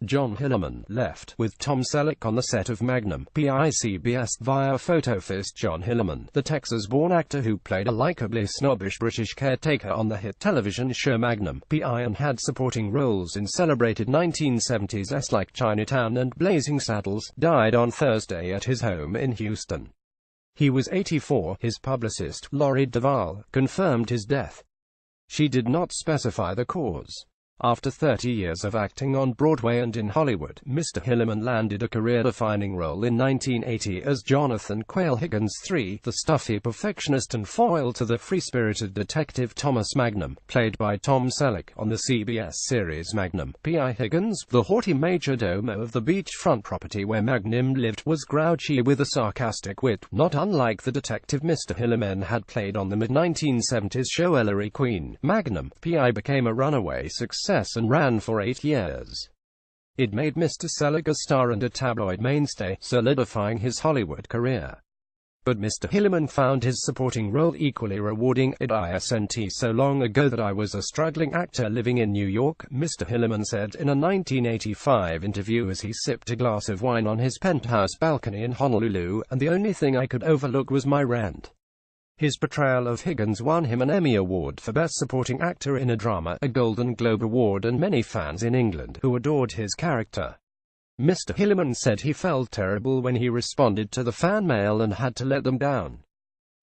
John Hillerman, left with Tom Selleck on the set of Magnum. CBS via Photofest John Hillerman, the Texas-born actor who played a likably snobbish British caretaker on the hit television show Magnum, and had supporting roles in celebrated 1970s like Chinatown and Blazing Saddles, died on Thursday at his home in Houston. He was 84. His publicist, Lori Duvall, confirmed his death. She did not specify the cause. After 30 years of acting on Broadway and in Hollywood, Mr. Hillerman landed a career-defining role in 1980 as Jonathan Quayle Higgins III, the stuffy perfectionist and foil to the free-spirited detective Thomas Magnum, played by Tom Selleck, on the CBS series Magnum. Higgins, the haughty majordomo of the beachfront property where Magnum lived, was grouchy with a sarcastic wit, not unlike the detective Mr. Hillerman had played on the mid-1970s show Ellery Queen. Magnum, became a runaway success and ran for 8 years. It made Mr. Selleck a star and a tabloid mainstay, solidifying his Hollywood career. But Mr. Hillerman found his supporting role equally rewarding. It isn't so long ago that I was a struggling actor living in New York, Mr. Hillerman said in a 1985 interview as he sipped a glass of wine on his penthouse balcony in Honolulu, and the only thing I could overlook was my rent. His portrayal of Higgins won him an Emmy Award for Best Supporting Actor in a Drama, a Golden Globe Award, and many fans in England who adored his character. Mr. Hillerman said he felt terrible when he responded to the fan mail and had to let them down.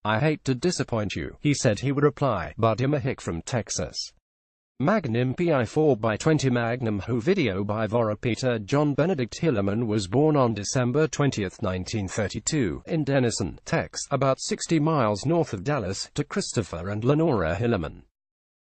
"I hate to disappoint you," he said he would reply, "but I'm a hick from Texas." Magnum 4x20 Magnum Who video by Peter John Benedict Hillerman was born on December 20, 1932, in Denison, Texas, about 60 miles north of Dallas, to Christopher and Lenora Hillerman.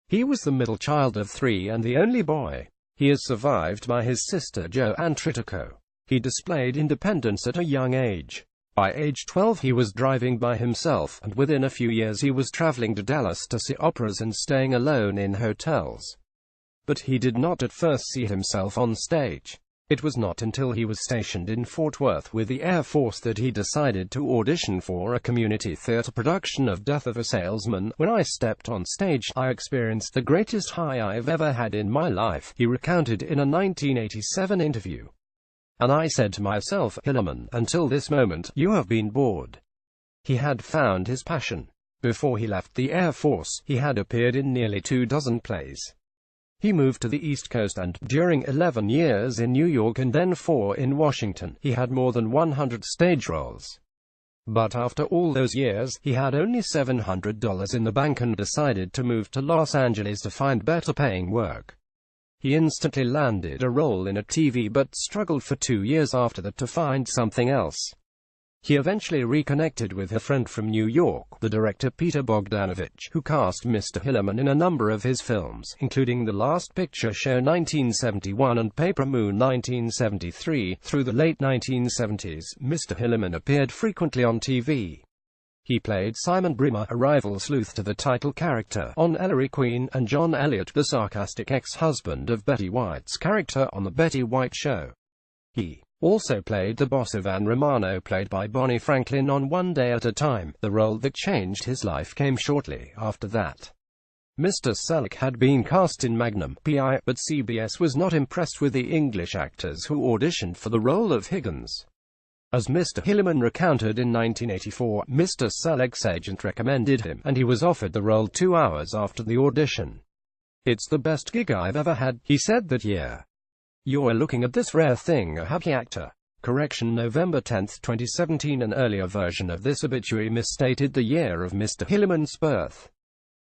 He was the middle child of 3 and the only boy. He is survived by his sister Joanne Tritico. He displayed independence at a young age. By age 12 he was driving by himself, and within a few years he was traveling to Dallas to see operas and staying alone in hotels. But he did not at first see himself on stage. It was not until he was stationed in Fort Worth with the Air Force that he decided to audition for a community theater production of Death of a Salesman. "When I stepped on stage, I experienced the greatest high I've ever had in my life," he recounted in a 1987 interview. "And I said to myself, Hillerman, until this moment, you have been bored." He had found his passion. Before he left the Air Force, he had appeared in nearly 24 plays. He moved to the East Coast and, during 11 years in New York and then 4 in Washington, he had more than 100 stage roles. But after all those years, he had only $700 in the bank and decided to move to Los Angeles to find better paying work. He instantly landed a role in a TV but struggled for 2 years after that to find something else. He eventually reconnected with a friend from New York, the director Peter Bogdanovich, who cast Mr. Hillerman in a number of his films, including The Last Picture Show 1971 and Paper Moon 1973. Through the late 1970s, Mr. Hillerman appeared frequently on TV. He played Simon Brimmer, a rival sleuth to the title character, on Ellery Queen, and John Elliott, the sarcastic ex-husband of Betty White's character on The Betty White Show. He also played the boss of Anne Romano, played by Bonnie Franklin, on One Day at a Time. The role that changed his life came shortly after that. Mr. Selleck had been cast in Magnum, but CBS was not impressed with the English actors who auditioned for the role of Higgins. As Mr. Hillerman recounted in 1984, Mr. Selleck's agent recommended him, and he was offered the role 2 hours after the audition. "It's the best gig I've ever had," he said that year. "You're looking at this rare thing, a happy actor." November 10, 2017. An earlier version of this obituary misstated the year of Mr. Hillerman's birth.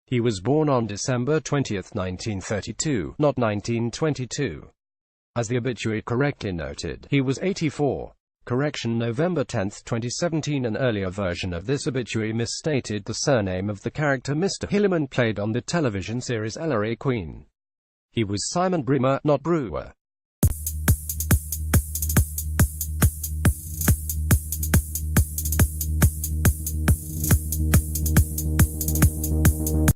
He was born on December 20, 1932, not 1922. As the obituary correctly noted, he was 84. November 10, 2017. An earlier version of this obituary misstated the surname of the character Mr. Hillerman played on the television series Ellery Queen. He was Simon Brimmer, not Brewer.